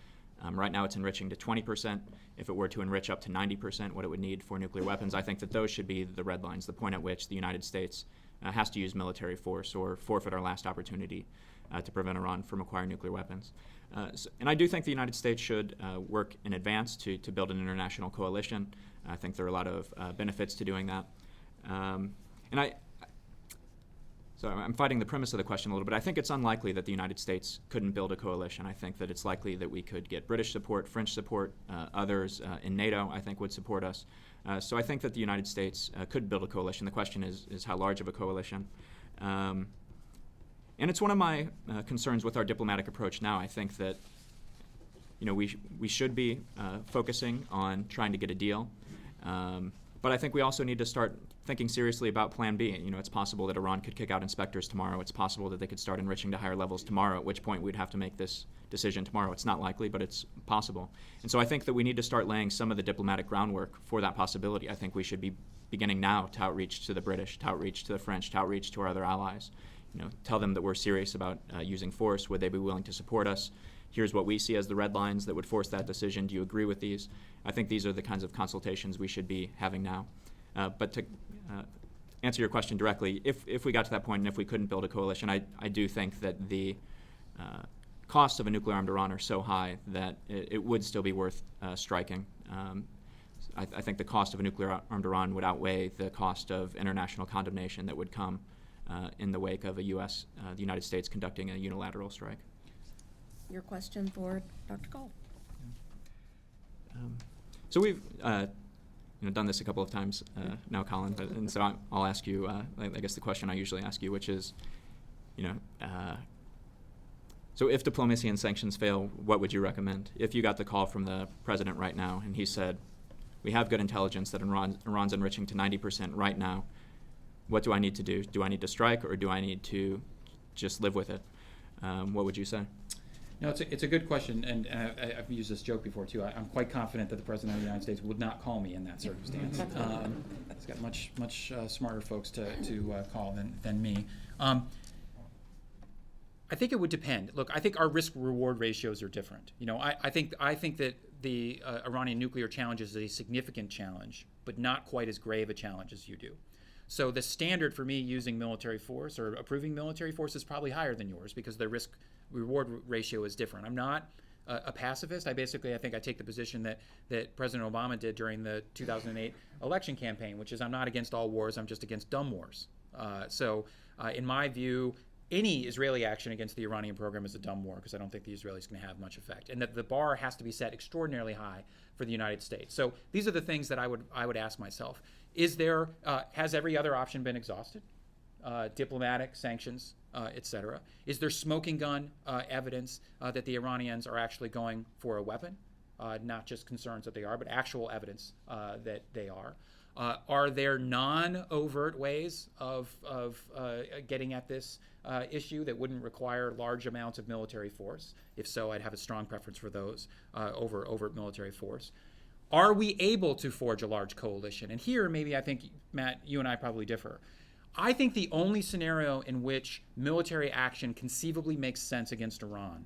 Right now it's enriching to 20%. If it were to enrich up to 90%, what it would need for nuclear weapons, I think that those should be the red lines, the point at which the United States has to use military force or forfeit our last opportunity to prevent Iran from acquiring nuclear weapons. And I do think the United States should work in advance to build an international coalition. I think there are a lot of benefits to doing that. So I'm fighting the premise of the question a little bit. I think it's unlikely that the United States couldn't build a coalition. I think that it's likely that we could get British support, French support, others in NATO I think would support us. So I think that the United States could build a coalition. The question is how large of a coalition. And it's one of my concerns with our diplomatic approach now. I think that we should be focusing on trying to get a deal. But I think we also need to start thinking seriously about Plan B. It's possible that Iran could kick out inspectors tomorrow. It's possible that they could start enriching to higher levels tomorrow, at which point we'd have to make this decision tomorrow. It's not likely, but it's possible. And so I think that we need to start laying some of the diplomatic groundwork for that possibility. I think we should be beginning now to outreach to the British, to outreach to the French, to outreach to our other allies. Tell them that we're serious about using force. Would they be willing to support us? Here's what we see as the red lines that would force that decision. Do you agree with these? I think these are the kinds of consultations we should be having now. But to answer your question directly, if we got to that point and if we couldn't build a coalition, I do think that the costs of a nuclear-armed Iran are so high that it would still be worth striking. I think the cost of a nuclear-armed Iran would outweigh the cost of international condemnation that would come in the wake of the United States conducting a unilateral strike. Your question for Dr. Kahl. So we've done this a couple of times now, Colin, and so I'll ask you, I guess the question I usually ask you, which is, so if diplomacy and sanctions fail, what would you recommend? If you got the call from the president right now and he said, we have good intelligence that Iran's enriching to 90% right now, what do I need to do? Do I need to strike or do I need to just live with it? What would you say? No, it's a good question, and I've used this joke before too. I'm quite confident that the President of the United States would not call me in that circumstance. He's got much smarter folks to call than me. I think it would depend. Look, I think our risk-reward ratios are different. I think that the Iranian nuclear challenge is a significant challenge, but not quite as grave a challenge as you do. So the standard for me using military force or approving military force is probably higher than yours because the risk-reward ratio is different. I'm not a pacifist. I think I take the position that President Obama did during the 2008 election campaign, which is I'm not against all wars, I'm just against dumb wars. So in my view, any Israeli action against the Iranian program is a dumb war because I don't think the Israelis can have much effect, and that the bar has to be set extraordinarily high for the United States. So these are the things that I would ask myself. Has every other option been exhausted? Diplomatic, sanctions, etc. Is there smoking gun evidence that the Iranians are actually going for a weapon? Not just concerns that they are, but actual evidence that they are. Are there non-overt ways of getting at this issue that wouldn't require large amounts of military force? If so, I'd have a strong preference for those over overt military force. Are we able to forge a large coalition? And here, maybe I think, Matt, you and I probably differ. I think the only scenario in which military action conceivably makes sense against Iran,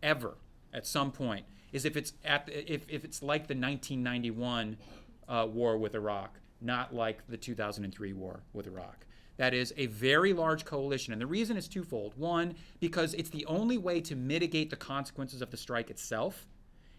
ever, at some point, is if it's like the 1991 war with Iraq, not like the 2003 war with Iraq. That is a very large coalition, and the reason is twofold. One, because it's the only way to mitigate the consequences of the strike itself.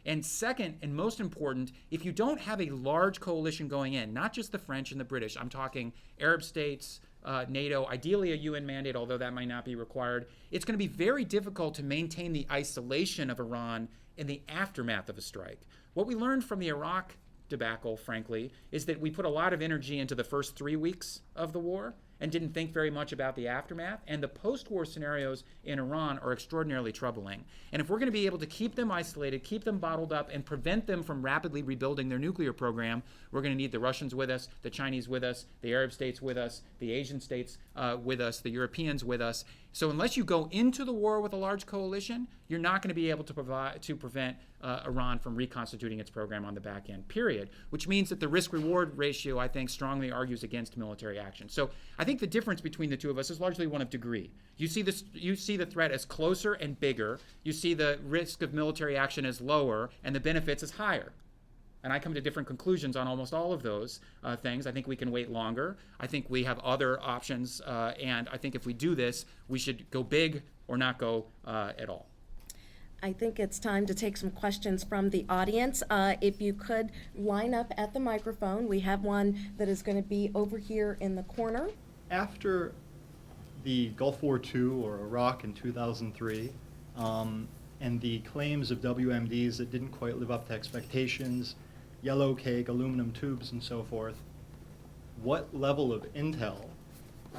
And second, and most important, if you don't have a large coalition going in, not just the French and the British, I'm talking Arab states, NATO, ideally a UN mandate, although that might not be required, it's going to be very difficult to maintain the isolation of Iran in the aftermath of a strike. What we learned from the Iraq debacle, frankly, is that we put a lot of energy into the first 3 weeks of the war and didn't think very much about the aftermath. And the post-war scenarios in Iran are extraordinarily troubling. And if we're going to be able to keep them isolated, keep them bottled up, and prevent them from rapidly rebuilding their nuclear program, we're going to need the Russians with us, the Chinese with us, the Arab states with us, the Asian states with us, the Europeans with us. So unless you go into the war with a large coalition, you're not going to be able to prevent Iran from reconstituting its program on the back end, period. Which means that the risk-reward ratio, I think, strongly argues against military action. So I think the difference between the two of us is largely one of degree. You see the threat as closer and bigger. You see the risk of military action as lower, and the benefits as higher. And I come to different conclusions on almost all of those things. I think we can wait longer. I think we have other options. And I think if we do this, we should go big or not go at all. I think it's time to take some questions from the audience. If you could line up at the microphone. We have one that is going to be over here in the corner. After the Gulf War II or Iraq in 2003, and the claims of WMDs that didn't quite live up to expectations, yellow cake, aluminum tubes, and so forth, what level of intel,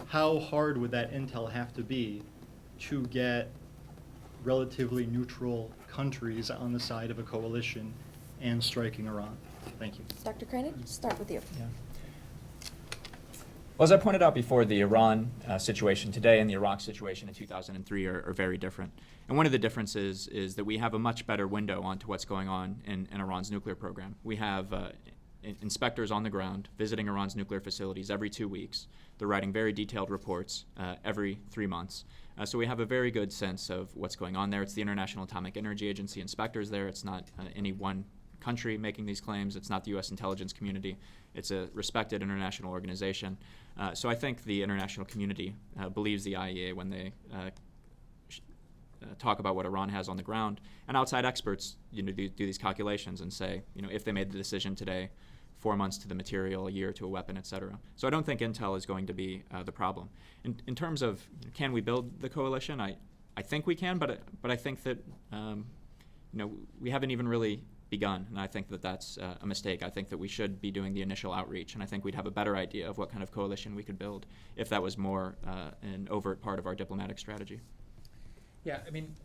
how hard would that intel have to be to get relatively neutral countries on the side of a coalition and striking Iran? Thank you. Dr. Kroenig, start with you. Yeah. Well, as I pointed out before, the Iran situation today and the Iraq situation in 2003 are very different. And one of the differences is that we have a much better window onto what's going on in Iran's nuclear program. We have inspectors on the ground visiting Iran's nuclear facilities every 2 weeks. They're writing very detailed reports every 3 months. So we have a very good sense of what's going on there. It's the International Atomic Energy Agency inspectors there. It's not any one country making these claims. It's not the U.S. intelligence community. It's a respected international organization. So I think the international community believes the IAEA when they talk about what Iran has on the ground. And outside experts, do these calculations and say, if they made the decision today, 4 months to the material, a year to a weapon, et cetera. So I don't think intel is going to be the problem. In terms of can we build the coalition, I think we can, but I think that we haven't even really begun, and I think that that's a mistake. I think that we should be doing the initial outreach, and I think we'd have a better idea of what kind of coalition we could build if that was more an overt part of our diplomatic strategy. Yeah,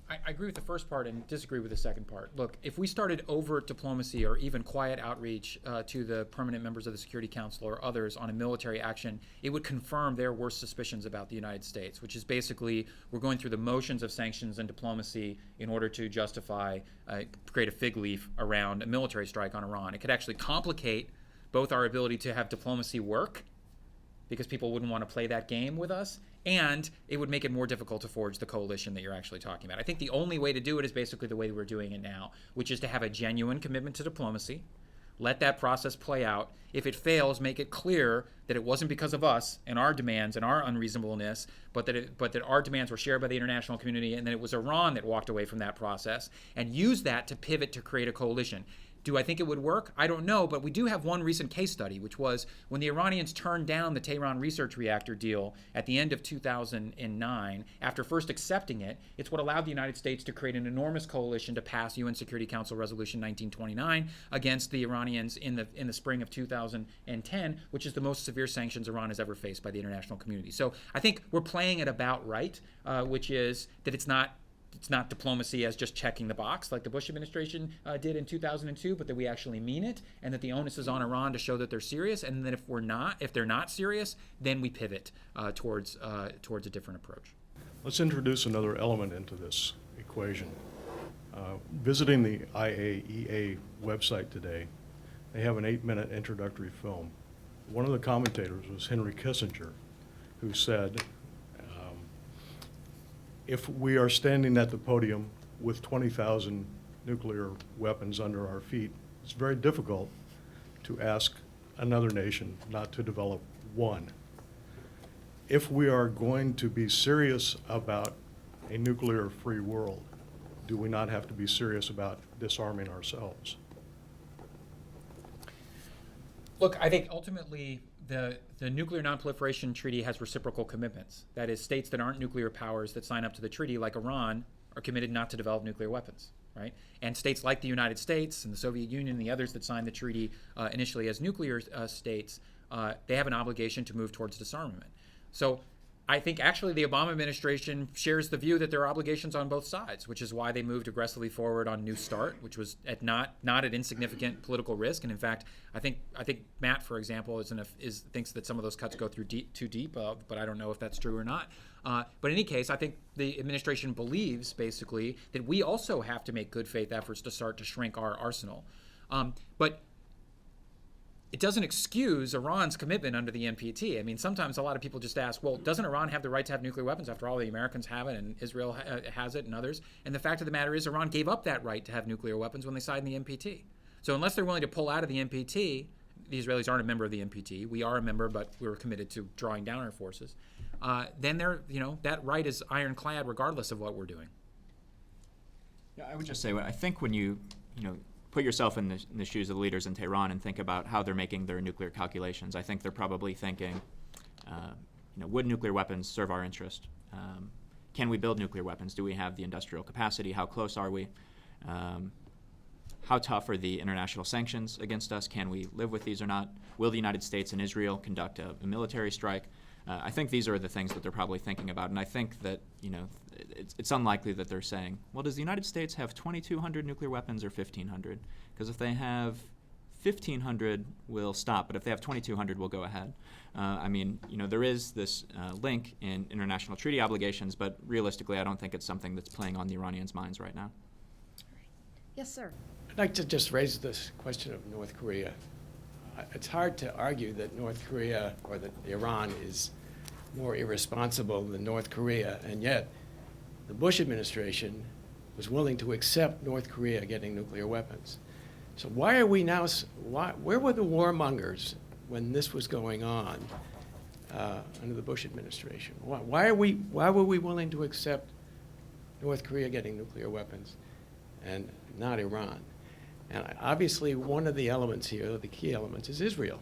I agree with the first part and disagree with the second part. Look, if we started overt diplomacy or even quiet outreach to the permanent members of the Security Council or others on a military action, it would confirm their worst suspicions about the United States, which is basically we're going through the motions of sanctions and diplomacy in order to justify, create a fig leaf around a military strike on Iran. It could actually complicate both our ability to have diplomacy work, because people wouldn't want to play that game with us, and it would make it more difficult to forge the coalition that you're actually talking about. I think the only way to do it is basically the way we're doing it now, which is to have a genuine commitment to diplomacy, let that process play out. If it fails, make it clear that it wasn't because of us and our demands and our unreasonableness, but that our demands were shared by the international community, and that it was Iran that walked away from that process, and use that to pivot to create a coalition. Do I think it would work? I don't know, but we do have one recent case study, which was when the Iranians turned down the Tehran research reactor deal at the end of 2009, after first accepting it. It's what allowed the United States to create an enormous coalition to pass UN Security Council Resolution 1929 against the Iranians in the spring of 2010, which is the most severe sanctions Iran has ever faced by the international community. So I think we're playing it about right, which is that it's not diplomacy as just checking the box like the Bush administration did in 2002, but that we actually mean it, and that the onus is on Iran to show that they're serious, and that if they're not serious, then we pivot towards a different approach. Let's introduce another element into this equation. Visiting the IAEA website today, they have an 8-minute introductory film. One of the commentators was Henry Kissinger, who said, if we are standing at the podium with 20,000 nuclear weapons under our feet, it's very difficult to ask another nation not to develop one. If we are going to be serious about a nuclear-free world, do we not have to be serious about disarming ourselves? Look, I think ultimately the Nuclear Nonproliferation Treaty has reciprocal commitments. That is, states that aren't nuclear powers that sign up to the treaty, like Iran, are committed not to develop nuclear weapons. right? And states like the United States and the Soviet Union and the others that signed the treaty initially as nuclear states, they have an obligation to move towards disarmament. So I think actually the Obama administration shares the view that there are obligations on both sides, which is why they moved aggressively forward on New START, which was at not at insignificant political risk. And in fact, I think Matt, for example, thinks that some of those cuts go through too deep, but I don't know if that's true or not. But in any case, I think the administration believes basically that we also have to make good faith efforts to start to shrink our arsenal. But it doesn't excuse Iran's commitment under the NPT. I mean, sometimes a lot of people just ask, well, doesn't Iran have the right to have nuclear weapons? After all, the Americans have it, and Israel has it, and others. And the fact of the matter is, Iran gave up that right to have nuclear weapons when they signed the NPT. So unless they're willing to pull out of the NPT, the Israelis aren't a member of the NPT. We are a member, but we're committed to drawing down our forces. Then that right is ironclad, regardless of what we're doing. Yeah, I would just say, I think when you put yourself in the shoes of the leaders in Tehran and think about how they're making their nuclear calculations, I think they're probably thinking, would nuclear weapons serve our interest? Can we build nuclear weapons? Do we have the industrial capacity? How close are we? How tough are the international sanctions against us? Can we live with these or not? Will the United States and Israel conduct a military strike? I think these are the things that they're probably thinking about, and I think that it's unlikely that they're saying, well, does the United States have 2,200 nuclear weapons or 1,500? Because if they have 1,500, we'll stop, but if they have 2,200, we'll go ahead. There is this link in international treaty obligations, but realistically, I don't think it's something that's playing on the Iranians' minds right now. Yes, sir. I'd like to just raise this question of North Korea. It's hard to argue that North Korea or that Iran is more irresponsible than North Korea, and yet the Bush administration was willing to accept North Korea getting nuclear weapons. So why are we now, where were the warmongers when this was going on under the Bush administration? Why were we willing to accept North Korea getting nuclear weapons and not Iran? And obviously, one of the elements here, the key elements, is Israel.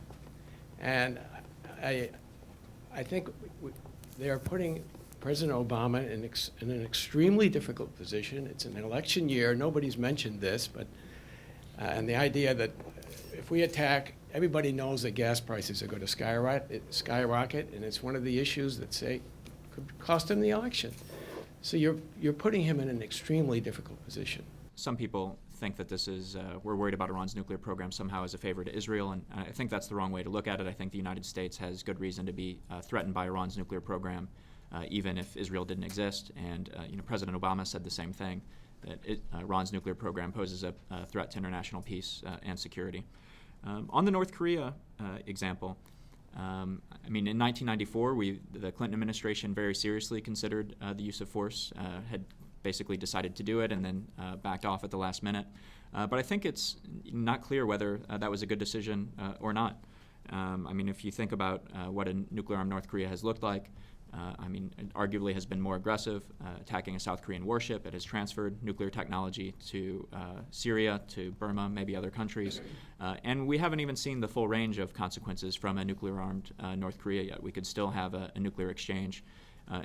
And I think they are putting President Obama in an extremely difficult position. It's an election year. Nobody's mentioned this, but and the idea that if we attack, everybody knows that gas prices are going to skyrocket, and it's one of the issues that could cost him the election. So you're putting him in an extremely difficult position. Some people think that this is, we're worried about Iran's nuclear program somehow as a favor to Israel, and I think that's the wrong way to look at it. I think the United States has good reason to be threatened by Iran's nuclear program, even if Israel didn't exist. And President Obama said the same thing, that Iran's nuclear program poses a threat to international peace and security. On the North Korea example, in 1994, the Clinton administration very seriously considered the use of force, had basically decided to do it and then backed off at the last minute. But I think it's not clear whether that was a good decision or not. If you think about what a nuclear-armed North Korea has looked like, it arguably has been more aggressive, attacking a South Korean warship. It has transferred nuclear technology to Syria, to Burma, maybe other countries. And we haven't even seen the full range of consequences from a nuclear-armed North Korea yet. We could still have a nuclear exchange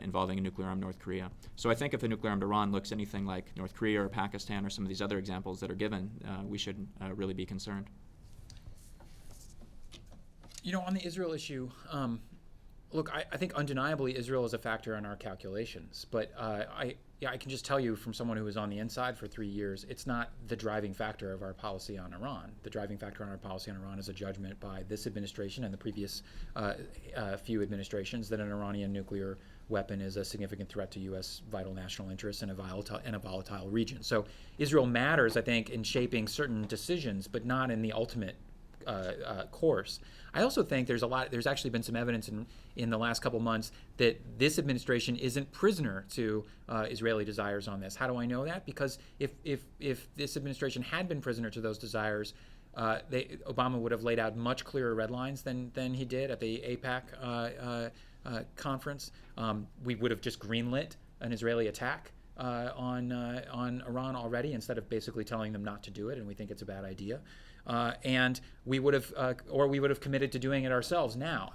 involving a nuclear-armed North Korea. So I think if a nuclear-armed Iran looks anything like North Korea or Pakistan or some of these other examples that are given, we should really be concerned. On the Israel issue, look, I think undeniably Israel is a factor in our calculations, but I can just tell you from someone who was on the inside for 3 years, it's not the driving factor of our policy on Iran. The driving factor on our policy on Iran is a judgment by this administration and the previous few administrations that an Iranian nuclear weapon is a significant threat to U.S. vital national interests in a volatile region. So Israel matters, I think, in shaping certain decisions, but not in the ultimate course. I also think there's actually been some evidence in the last couple months that this administration isn't prisoner to Israeli desires on this. How do I know that? Because if this administration had been prisoner to those desires, Obama would have laid out much clearer red lines than he did at the AIPAC conference. We would have just greenlit an Israeli attack on Iran already, instead of basically telling them not to do it, and we think it's a bad idea. And we would have committed to doing it ourselves now.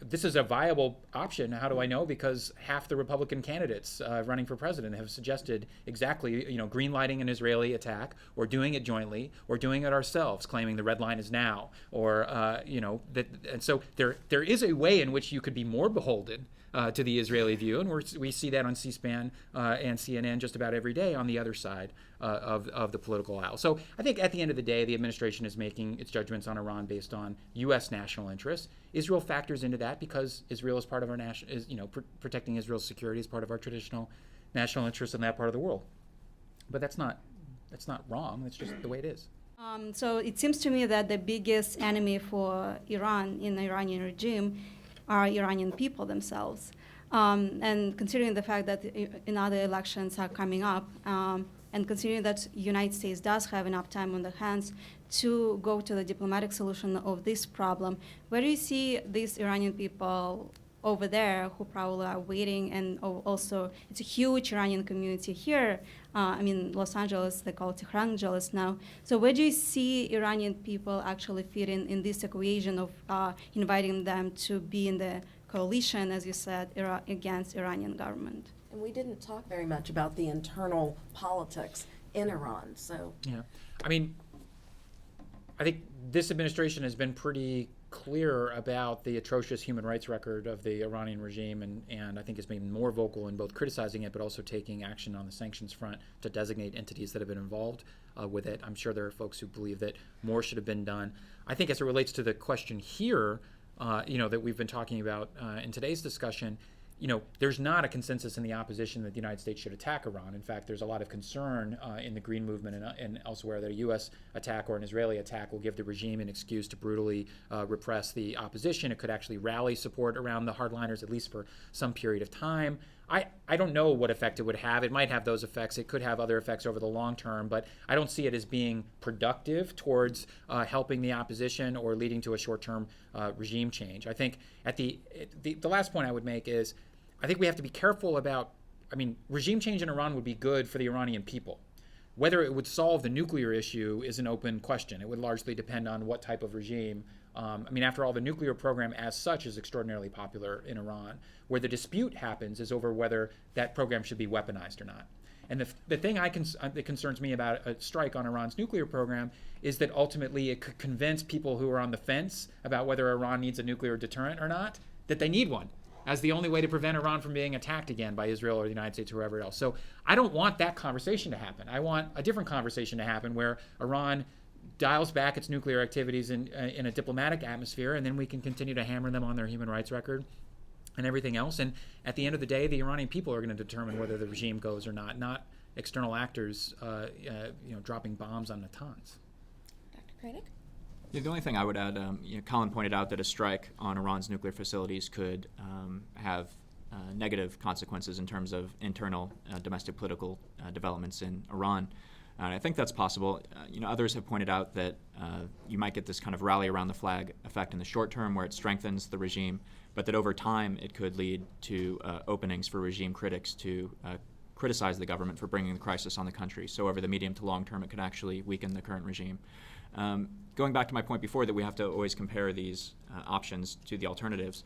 this is a viable option. How do I know? Because half the Republican candidates running for president have suggested exactly, greenlighting an Israeli attack, or doing it jointly, or doing it ourselves, claiming the red line is now, or and so there is a way in which you could be more beholden to the Israeli view, and we see that on C-SPAN and CNN just about every day on the other side of the political aisle. So I think at the end of the day, the administration is making its judgments on Iran based on U.S. national interests. Israel factors into that because Israel is part of our protecting Israel's security is part of our traditional national interests in that part of the world. But that's not wrong. That's just the way it is. So it seems to me that the biggest enemy for Iran in the Iranian regime are Iranian people themselves. And considering the fact that another elections are coming up, and considering that the United States does have enough time on their hands to go to the diplomatic solution of this problem, where do you see these Iranian people over there who probably are waiting, and also it's a huge Iranian community here. Los Angeles, they call it Tehran Angeles now. So where do you see Iranian people actually fit in this equation of inviting them to be in the coalition, as you said, against Iranian government? And we didn't talk very much about the internal politics in Iran, so. Yeah. I think this administration has been pretty clear about the atrocious human rights record of the Iranian regime, and I think has been more vocal in both criticizing it but also taking action on the sanctions front to designate entities that have been involved with it. I'm sure there are folks who believe that more should have been done. I think as it relates to the question here, that we've been talking about in today's discussion, there's not a consensus in the opposition that the United States should attack Iran. In fact, there's a lot of concern in the Green Movement and elsewhere that a U.S. attack or an Israeli attack will give the regime an excuse to brutally repress the opposition. It could actually rally support around the hardliners, at least for some period of time. I don't know what effect it would have. It might have those effects. It could have other effects over the long term, but I don't see it as being productive towards helping the opposition or leading to a short-term regime change. I think at the last point I would make is I think we have to be careful about, regime change in Iran would be good for the Iranian people. Whether it would solve the nuclear issue is an open question. It would largely depend on what type of regime. After all, the nuclear program as such is extraordinarily popular in Iran. Where the dispute happens is over whether that program should be weaponized or not. And the thing that concerns me about a strike on Iran's nuclear program is that ultimately it could convince people who are on the fence about whether Iran needs a nuclear deterrent or not, that they need one, as the only way to prevent Iran from being attacked again by Israel or the United States or whoever else. So I don't want that conversation to happen. I want a different conversation to happen where Iran dials back its nuclear activities in a diplomatic atmosphere, and then we can continue to hammer them on their human rights record and everything else. And at the end of the day, the Iranian people are going to determine whether the regime goes or not external actors dropping bombs on Natanz. Dr. Kroenig? Yeah, the only thing I would add, Colin pointed out that a strike on Iran's nuclear facilities could have negative consequences in terms of internal domestic political developments in Iran. And I think that's possible. Others have pointed out that you might get this kind of rally around the flag effect in the short term where it strengthens the regime, but that over time it could lead to openings for regime critics to criticize the government for bringing the crisis on the country. So over the medium to long term, it could actually weaken the current regime. Going back to my point before that we have to always compare these options to the alternatives,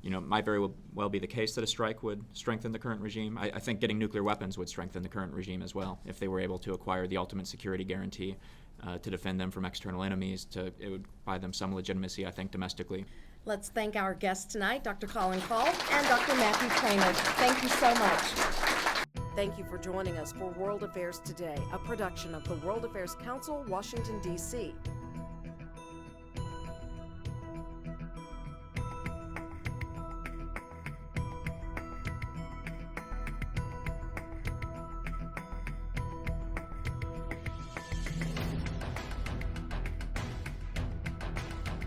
it might very well be the case that a strike would strengthen the current regime. I think getting nuclear weapons would strengthen the current regime as well if they were able to acquire the ultimate security guarantee to defend them from external enemies. It would buy them some legitimacy, I think, domestically. Let's thank our guests tonight, Dr. Colin Kahl and Dr. Matthew Kroenig. Thank you so much. Thank you for joining us for World Affairs Today, a production of the World Affairs Council, Washington, D.C.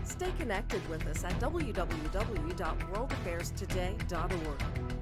Stay connected with us at www.worldaffairstoday.org.